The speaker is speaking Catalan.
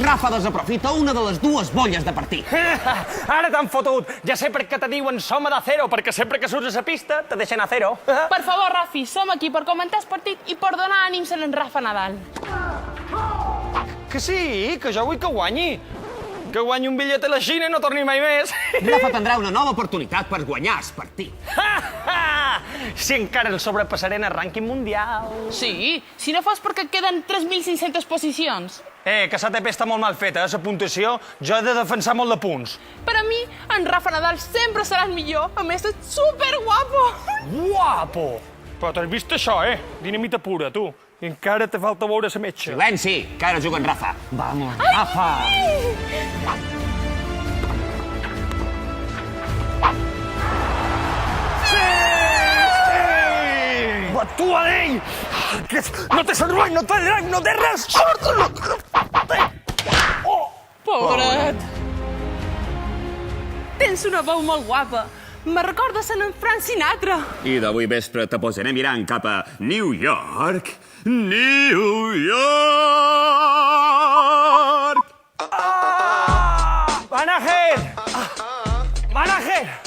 Rafa desaprofita una de les dues bolles de partit. Ara t'han fotut. Ja sé per què te diuen som a cero, perquè sempre que surts a la pista te deixen a cero. Per favor, Rafi, som aquí per comentar el partit i per donar ànims a en Rafa Nadal. Que sí, que jo vull que guanyi. Que guanyi un bitllet a la Xina i no torni mai més. Rafa tindrà una nova oportunitat per guanyar el partit. Si encara el sobrepassaré en el rànquing mundial. Sí, si no fos perquè queden 3.500 posicions. Que l'ATP està molt mal feta, la puntuació. Jo he de defensar molt de punts. Per a mi, en Rafa Nadal sempre serà el millor. A més, és superguapo. Guapo! Però t'has vist això, Dinamita pura, tu. I encara te falta veure la metge. Silenci, que ara juga en Rafa. Vamos, Rafa! Batua d'ell! No té cervell, no té dret, no té res! Pobret. Tens una veu molt guapa. Me recordes en Frank Sinatra. I d'avui vespre te posaré mirant cap a New York. New York! Manager! Manager!